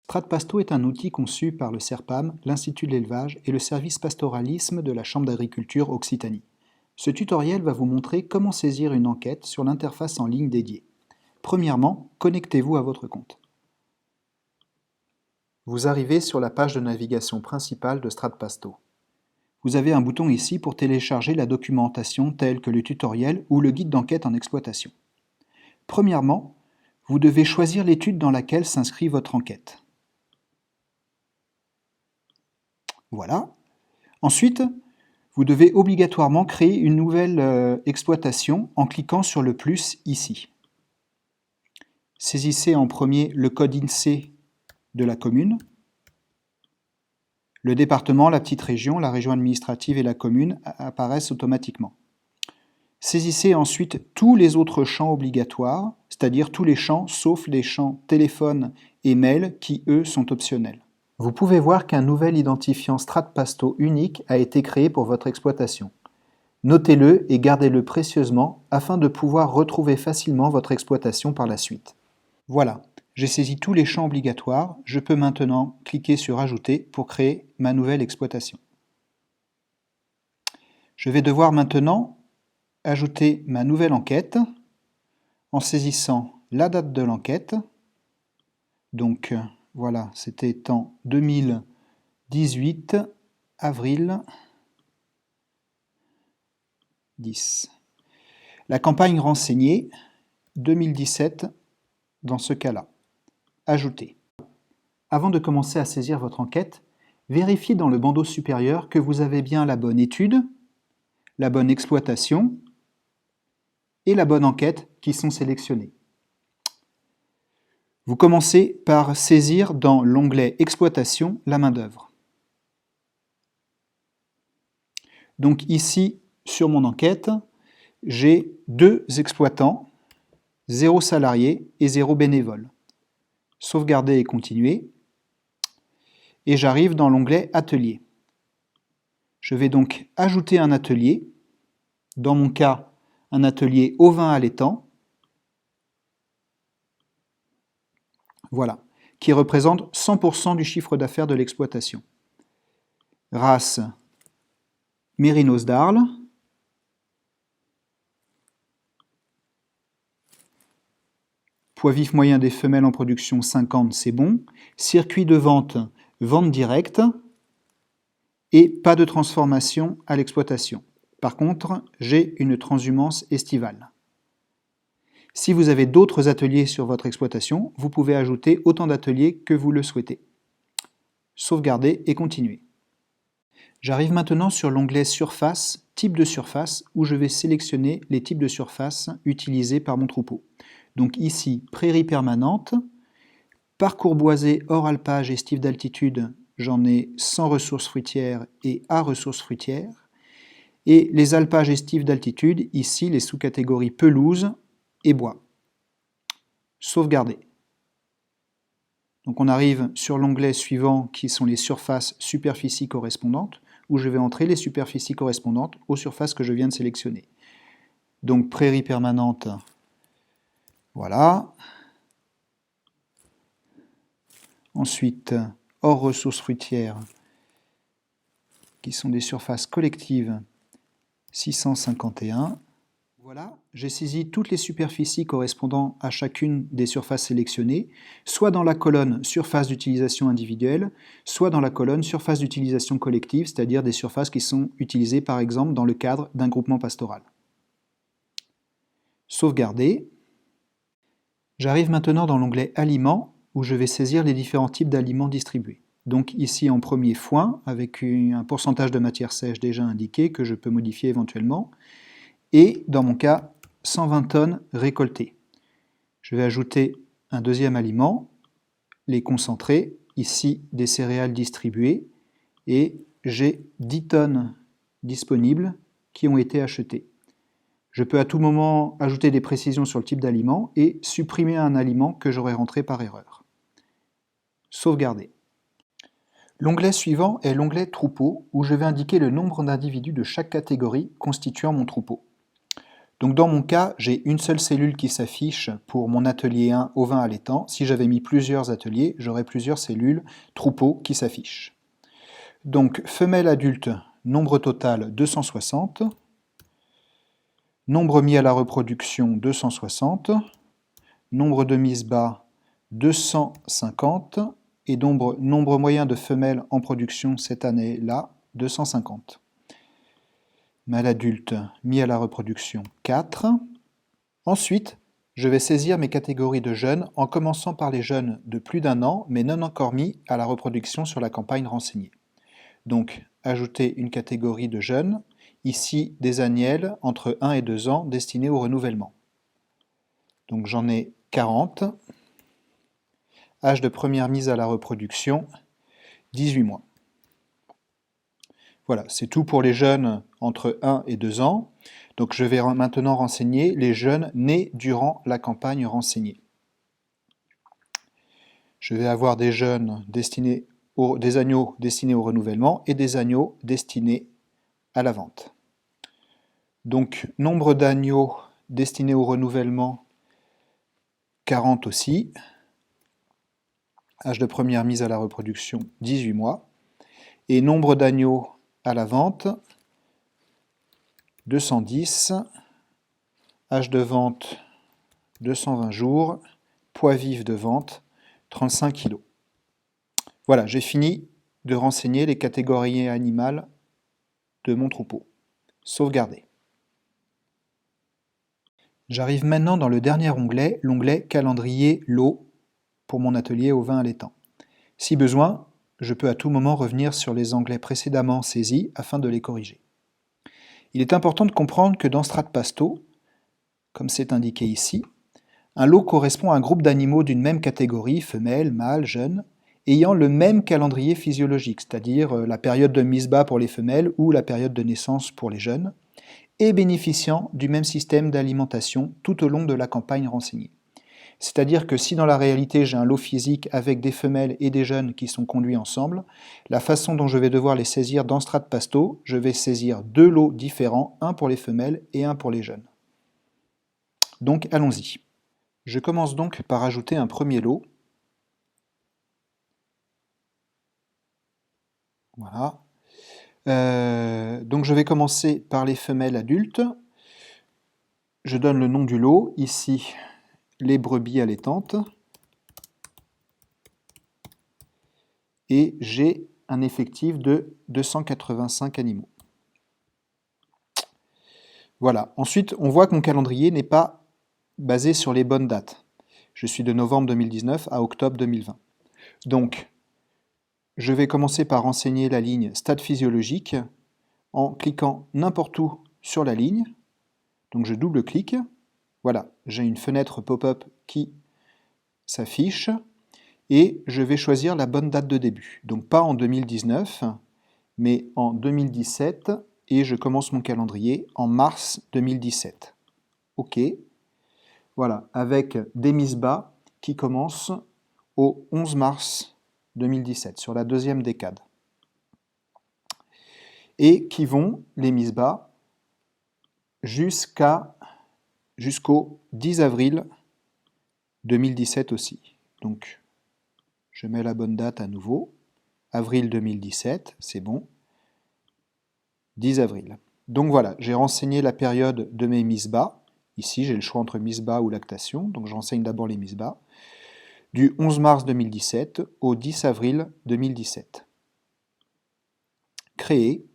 StratPasto est un outil conçu par le CERPAM, l'Institut de l'élevage et le service pastoralisme de la Chambre d'agriculture Occitanie. Ce tutoriel va vous montrer comment saisir une enquête sur l'interface en ligne dédiée. Premièrement, connectez-vous à votre compte. Vous arrivez sur la page de navigation principale de StratPasto. Vous avez un bouton ici pour télécharger la documentation telle que le tutoriel ou le guide d'enquête en exploitation. Premièrement, vous devez choisir l'étude dans laquelle s'inscrit votre enquête. Voilà. Ensuite, vous devez obligatoirement créer une nouvelle exploitation en cliquant sur le plus ici. Saisissez en premier le code INSEE de la commune, le département, la petite région, la région administrative et la commune apparaissent automatiquement. Saisissez ensuite tous les autres champs obligatoires, c'est-à-dire tous les champs sauf les champs téléphone et mail qui, eux, sont optionnels. Vous pouvez voir qu'un nouvel identifiant StratPasto unique a été créé pour votre exploitation. Notez-le et gardez-le précieusement afin de pouvoir retrouver facilement votre exploitation par la suite. Voilà, j'ai saisi tous les champs obligatoires. Je peux maintenant cliquer sur « Ajouter » pour créer ma nouvelle exploitation. Je vais devoir maintenant ajouter ma nouvelle enquête en saisissant la date de l'enquête. Donc voilà, c'était en 2018, avril 10. La campagne renseignée, 2017, dans ce cas-là. Ajouter. Avant de commencer à saisir votre enquête, vérifiez dans le bandeau supérieur que vous avez bien la bonne étude, la bonne exploitation et la bonne enquête qui sont sélectionnées. Vous commencez par saisir dans l'onglet « Exploitation » la main-d'œuvre. Donc ici, sur mon enquête, j'ai 2 exploitants, 0 salarié et 0 bénévole. Sauvegarder et continuer. Et j'arrive dans l'onglet « Atelier ». Je vais donc ajouter un atelier, dans mon cas, un atelier ovin allaitant, voilà, qui représente 100% du chiffre d'affaires de l'exploitation. Race Mérinos d'Arles. Poids vif moyen des femelles en production 50, c'est bon. Circuit de vente, vente directe. Et pas de transformation à l'exploitation. Par contre, j'ai une transhumance estivale. Si vous avez d'autres ateliers sur votre exploitation, vous pouvez ajouter autant d'ateliers que vous le souhaitez. Sauvegarder et continuer. J'arrive maintenant sur l'onglet Surface, type de surface, où je vais sélectionner les types de surface utilisés par mon troupeau. Donc ici, prairie permanente, parcours boisé hors alpage estive d'altitude, j'en ai sans ressources fruitières et à ressources fruitières. Et les alpages estives d'altitude, ici les sous-catégories pelouse et bois. Sauvegarder. Donc on arrive sur l'onglet suivant qui sont les surfaces superficies correspondantes, où je vais entrer les superficies correspondantes aux surfaces que je viens de sélectionner. Donc prairie permanente, voilà. Ensuite, hors ressources fruitières, qui sont des surfaces collectives, 651. Voilà, j'ai saisi toutes les superficies correspondant à chacune des surfaces sélectionnées, soit dans la colonne surface d'utilisation individuelle, soit dans la colonne surface d'utilisation collective, c'est-à-dire des surfaces qui sont utilisées par exemple dans le cadre d'un groupement pastoral. Sauvegarder. J'arrive maintenant dans l'onglet Aliments, où je vais saisir les différents types d'aliments distribués. Donc ici en premier foin, avec un pourcentage de matière sèche déjà indiqué, que je peux modifier éventuellement, et dans mon cas, 120 tonnes récoltées. Je vais ajouter un deuxième aliment, les concentrés, ici des céréales distribuées, et j'ai 10 tonnes disponibles qui ont été achetées. Je peux à tout moment ajouter des précisions sur le type d'aliment et supprimer un aliment que j'aurais rentré par erreur. Sauvegarder. L'onglet suivant est l'onglet Troupeau, où je vais indiquer le nombre d'individus de chaque catégorie constituant mon troupeau. Donc dans mon cas, j'ai une seule cellule qui s'affiche pour mon atelier 1 ovin allaitant. Si j'avais mis plusieurs ateliers, j'aurais plusieurs cellules troupeaux qui s'affichent. Donc femelle adulte, nombre total 260, nombre mis à la reproduction 260, nombre de mises bas 250 et nombre moyen de femelles en production cette année-là 250. Mâle adulte mis à la reproduction 4. Ensuite, je vais saisir mes catégories de jeunes en commençant par les jeunes de plus d'1 an mais non encore mis à la reproduction sur la campagne renseignée. Donc, ajouter une catégorie de jeunes, ici des agnelles entre 1 et 2 ans destinés au renouvellement. Donc j'en ai 40. Âge de première mise à la reproduction, 18 mois. Voilà, c'est tout pour les jeunes entre 1 et 2 ans. Donc je vais maintenant renseigner les jeunes nés durant la campagne renseignée. Je vais avoir des jeunes des agneaux destinés au renouvellement et des agneaux destinés à la vente. Donc nombre d'agneaux destinés au renouvellement, 40 aussi. Âge de première mise à la reproduction, 18 mois. Et nombre d'agneaux à la vente, 210. Âge de vente, 220 jours. Poids vif de vente, 35 kg. Voilà, j'ai fini de renseigner les catégories animales de mon troupeau. Sauvegarder. J'arrive maintenant dans le dernier onglet, l'onglet Calendrier lot pour mon atelier ovin allaitant. Si besoin, je peux à tout moment revenir sur les onglets précédemment saisis afin de les corriger. Il est important de comprendre que dans StratPasto, comme c'est indiqué ici, un lot correspond à un groupe d'animaux d'une même catégorie, femelle, mâle, jeune, ayant le même calendrier physiologique, c'est-à-dire la période de mise bas pour les femelles ou la période de naissance pour les jeunes, et bénéficiant du même système d'alimentation tout au long de la campagne renseignée. C'est-à-dire que si dans la réalité j'ai un lot physique avec des femelles et des jeunes qui sont conduits ensemble, la façon dont je vais devoir les saisir dans StratPasto, je vais saisir 2 lots différents, un pour les femelles et un pour les jeunes. Donc allons-y. Je commence donc par ajouter un premier lot. Voilà. Donc je vais commencer par les femelles adultes. Je donne le nom du lot, ici les brebis allaitantes. Et j'ai un effectif de 285 animaux. Voilà. Ensuite, on voit que mon calendrier n'est pas basé sur les bonnes dates. Je suis de novembre 2019 à octobre 2020. Donc, je vais commencer par renseigner la ligne stade physiologique en cliquant n'importe où sur la ligne. Donc je double-clique. Voilà, j'ai une fenêtre pop-up qui s'affiche et je vais choisir la bonne date de début. Donc pas en 2019, mais en 2017 et je commence mon calendrier en mars 2017. OK. Voilà, avec des mises bas qui commencent au 11 mars 2017, sur la deuxième décade. Et qui vont, les mises bas, jusqu'au 10 avril 2017 aussi. Donc, je mets la bonne date à nouveau. Avril 2017, c'est bon. 10 avril. Donc voilà, j'ai renseigné la période de mes mises bas. Ici, j'ai le choix entre mise bas ou lactation, donc je renseigne d'abord les mises bas. Du 11 mars 2017 au 10 avril 2017. Créer.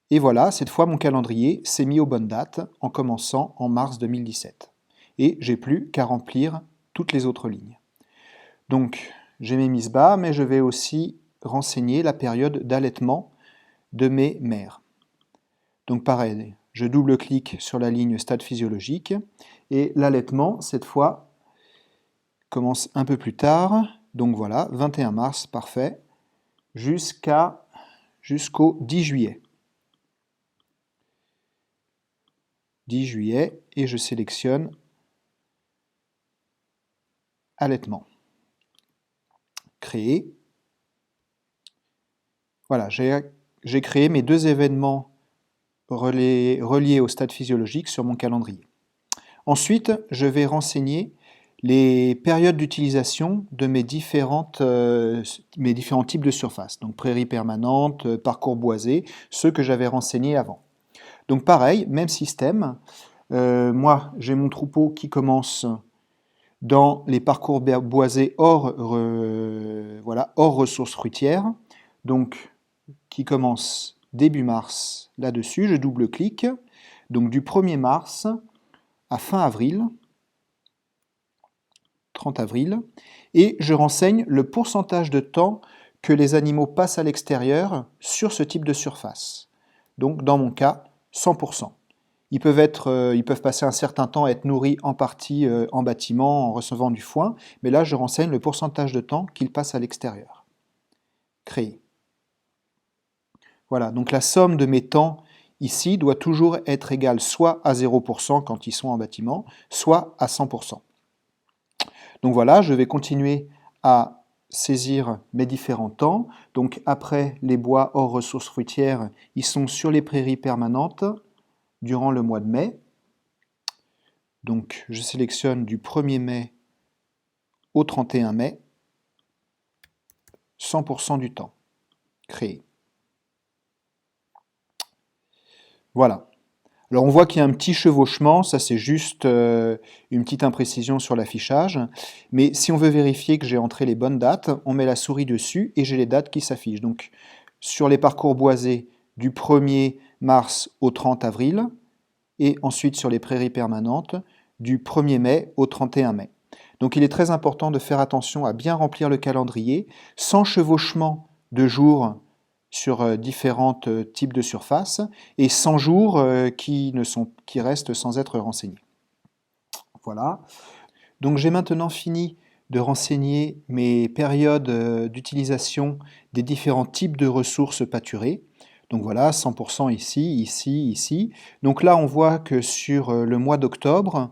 Et voilà, cette fois mon calendrier s'est mis aux bonnes dates en commençant en mars 2017. Et j'ai plus qu'à remplir toutes les autres lignes. Donc j'ai mes mises bas, mais je vais aussi renseigner la période d'allaitement de mes mères. Donc pareil, je double-clique sur la ligne stade physiologique et l'allaitement, cette fois, commence un peu plus tard. Donc voilà, 21 mars, parfait, jusqu'au 10 juillet. 10 juillet et je sélectionne allaitement. Créer. Voilà, j'ai créé mes 2 événements relié au stade physiologique sur mon calendrier. Ensuite, je vais renseigner les périodes d'utilisation de mes différents types de surfaces, donc prairies permanentes, parcours boisés, ceux que j'avais renseignés avant. Donc pareil, même système, moi j'ai mon troupeau qui commence dans les parcours boisés hors ressources fruitières, donc qui commence début mars là-dessus, je double-clique, donc du 1er mars à fin avril, 30 avril, et je renseigne le pourcentage de temps que les animaux passent à l'extérieur sur ce type de surface. Donc dans mon cas, 100%. Ils peuvent passer un certain temps à être nourris en partie en bâtiment, en recevant du foin, mais là je renseigne le pourcentage de temps qu'ils passent à l'extérieur. Créer. Voilà, donc la somme de mes temps ici doit toujours être égale soit à 0% quand ils sont en bâtiment, soit à 100%. Donc voilà, je vais continuer à saisir mes différents temps. Donc après les bois hors ressources fruitières, ils sont sur les prairies permanentes durant le mois de mai. Donc je sélectionne du 1er mai au 31 mai, 100% du temps. Créer. Voilà. Alors on voit qu'il y a un petit chevauchement, ça c'est juste une petite imprécision sur l'affichage. Mais si on veut vérifier que j'ai entré les bonnes dates, on met la souris dessus et j'ai les dates qui s'affichent. Donc sur les parcours boisés du 1er mars au 30 avril et ensuite sur les prairies permanentes du 1er mai au 31 mai. Donc il est très important de faire attention à bien remplir le calendrier sans chevauchement de jours sur différents types de surfaces et 100 jours qui restent sans être renseignés. Voilà. Donc j'ai maintenant fini de renseigner mes périodes d'utilisation des différents types de ressources pâturées. Donc voilà, 100% ici, ici, ici. Donc là, on voit que sur le mois d'octobre,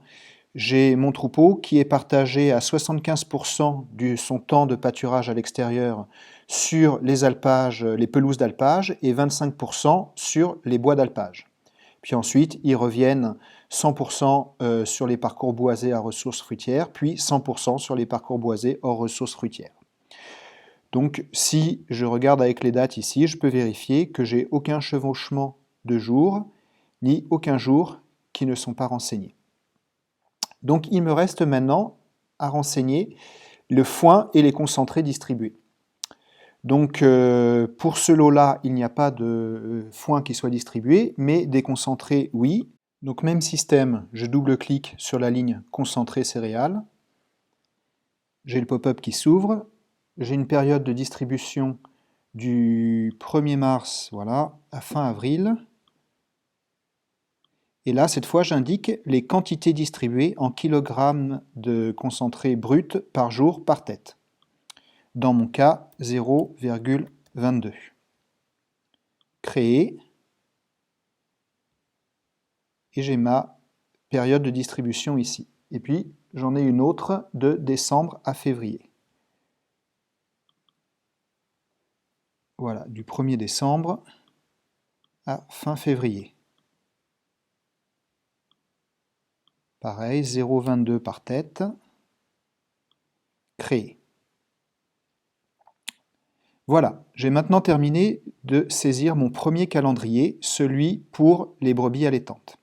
j'ai mon troupeau qui est partagé à 75% de son temps de pâturage à l'extérieur sur les alpages, les pelouses d'alpage et 25% sur les bois d'alpage. Puis ensuite, ils reviennent 100% sur les parcours boisés à ressources fruitières, puis 100% sur les parcours boisés hors ressources fruitières. Donc si je regarde avec les dates ici, je peux vérifier que j'ai aucun chevauchement de jours, ni aucun jour qui ne sont pas renseignés. Donc il me reste maintenant à renseigner le foin et les concentrés distribués. Donc pour ce lot-là, il n'y a pas de foin qui soit distribué, mais des concentrés, oui. Donc même système, je double-clique sur la ligne concentré céréales. J'ai le pop-up qui s'ouvre. J'ai une période de distribution du 1er mars voilà, à fin avril. Et là, cette fois, j'indique les quantités distribuées en kilogrammes de concentré brut par jour par tête. Dans mon cas, 0,22. Créer. Et j'ai ma période de distribution ici. Et puis, j'en ai une autre de décembre à février. Voilà, du 1er décembre à fin février. Pareil, 0,22 par tête. Créer. Voilà, j'ai maintenant terminé de saisir mon premier calendrier, celui pour les brebis allaitantes.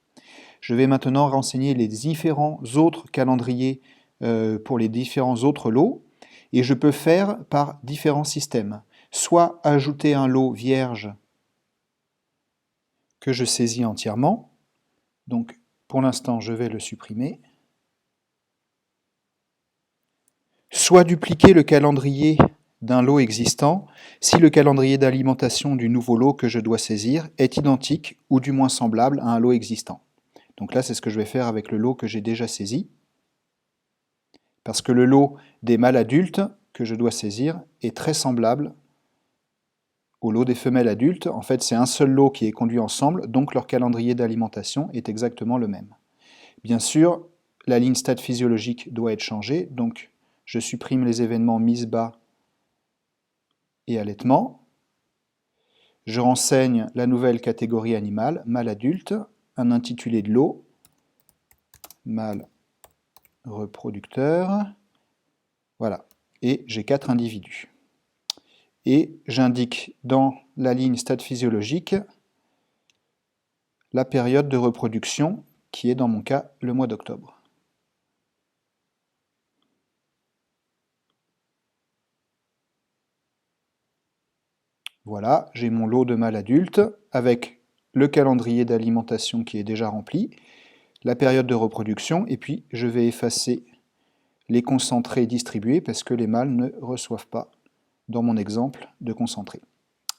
Je vais maintenant renseigner les différents autres calendriers pour les différents autres lots, et je peux faire par différents systèmes. Soit ajouter un lot vierge que je saisis entièrement, donc pour l'instant je vais le supprimer, soit dupliquer le calendrier d'un lot existant si le calendrier d'alimentation du nouveau lot que je dois saisir est identique ou du moins semblable à un lot existant. Donc là, c'est ce que je vais faire avec le lot que j'ai déjà saisi, parce que le lot des mâles adultes que je dois saisir est très semblable au lot des femelles adultes. En fait, c'est un seul lot qui est conduit ensemble, donc leur calendrier d'alimentation est exactement le même. Bien sûr, la ligne stade physiologique doit être changée, donc je supprime les événements mise bas et allaitement. Je renseigne la nouvelle catégorie animale, mâle adulte, un intitulé de lot, mâle reproducteur, voilà, et j'ai 4 individus. Et j'indique dans la ligne stade physiologique la période de reproduction, qui est dans mon cas le mois d'octobre. Voilà, j'ai mon lot de mâles adultes avec le calendrier d'alimentation qui est déjà rempli, la période de reproduction, et puis je vais effacer les concentrés distribués parce que les mâles ne reçoivent pas, dans mon exemple, de concentrés.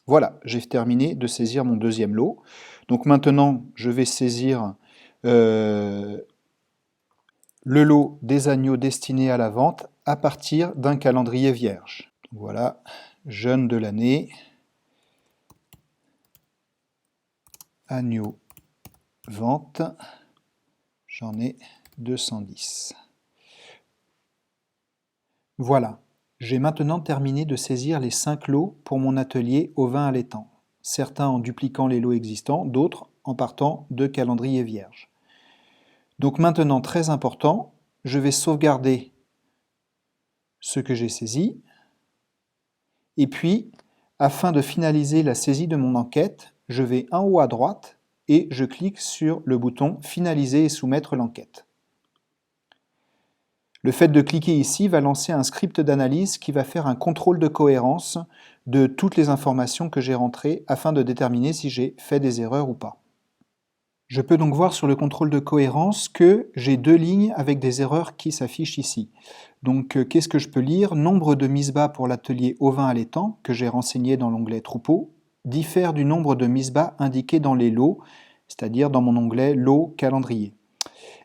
Voilà, j'ai terminé de saisir mon deuxième lot. Donc maintenant, je vais saisir le lot des agneaux destinés à la vente à partir d'un calendrier vierge. Voilà, jeune de l'année, agneaux, vente, j'en ai 210. Voilà, j'ai maintenant terminé de saisir les 5 lots pour mon atelier ovin allaitant, certains en dupliquant les lots existants, d'autres en partant de calendrier vierge. Donc maintenant, très important, je vais sauvegarder ce que j'ai saisi, et puis, afin de finaliser la saisie de mon enquête, je vais en haut à droite et je clique sur le bouton « Finaliser et soumettre l'enquête ». Le fait de cliquer ici va lancer un script d'analyse qui va faire un contrôle de cohérence de toutes les informations que j'ai rentrées afin de déterminer si j'ai fait des erreurs ou pas. Je peux donc voir sur le contrôle de cohérence que j'ai 2 lignes avec des erreurs qui s'affichent ici. Donc qu'est-ce que je peux lire? Nombre de mises bas pour l'atelier ovin allaitant, que j'ai renseigné dans l'onglet troupeau, diffère du nombre de mises bas indiqué dans les lots, c'est-à-dire dans mon onglet lot calendrier.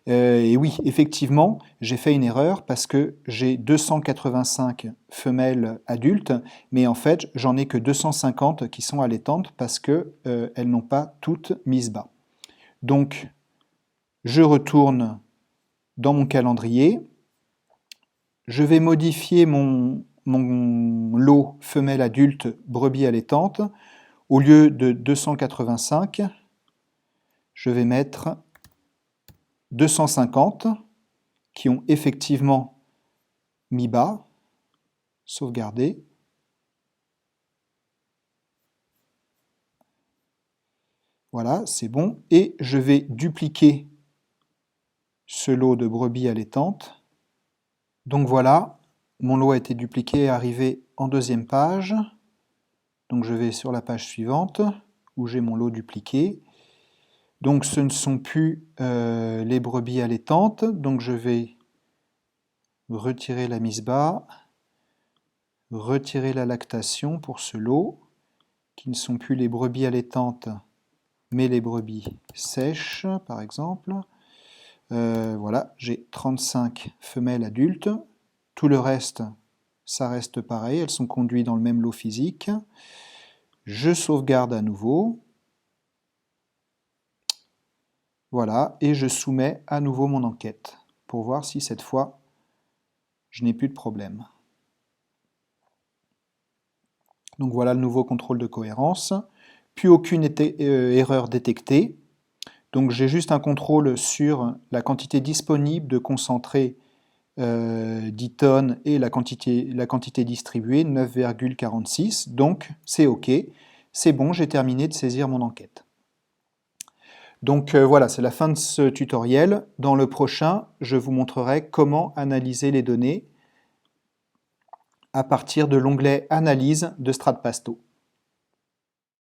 Et oui, effectivement, j'ai fait une erreur parce que j'ai 285 femelles adultes, mais en fait, j'en ai que 250 qui sont allaitantes parce qu'elles n'ont pas toutes mises bas. Donc, je retourne dans mon calendrier, je vais modifier mon lot femelle adulte brebis allaitante. Au lieu de 285, je vais mettre 250 qui ont effectivement mis bas, sauvegarder. Voilà, c'est bon. Et je vais dupliquer ce lot de brebis allaitantes. Donc voilà, mon lot a été dupliqué et arrivé en deuxième page. Donc je vais sur la page suivante où j'ai mon lot dupliqué. Donc ce ne sont plus les brebis allaitantes, donc je vais retirer la mise bas, retirer la lactation pour ce lot, qui ne sont plus les brebis allaitantes, mais les brebis sèches, par exemple. Voilà, j'ai 35 femelles adultes. Tout le reste, ça reste pareil, elles sont conduites dans le même lot physique. Je sauvegarde à nouveau. Voilà, et je soumets à nouveau mon enquête pour voir si cette fois, je n'ai plus de problème. Donc voilà le nouveau contrôle de cohérence. Plus aucune erreur détectée. Donc j'ai juste un contrôle sur la quantité disponible de concentré 10 tonnes et la quantité distribuée 9,46. Donc c'est OK. C'est bon, j'ai terminé de saisir mon enquête. Donc voilà, c'est la fin de ce tutoriel. Dans le prochain, je vous montrerai comment analyser les données à partir de l'onglet Analyse de StratPasto.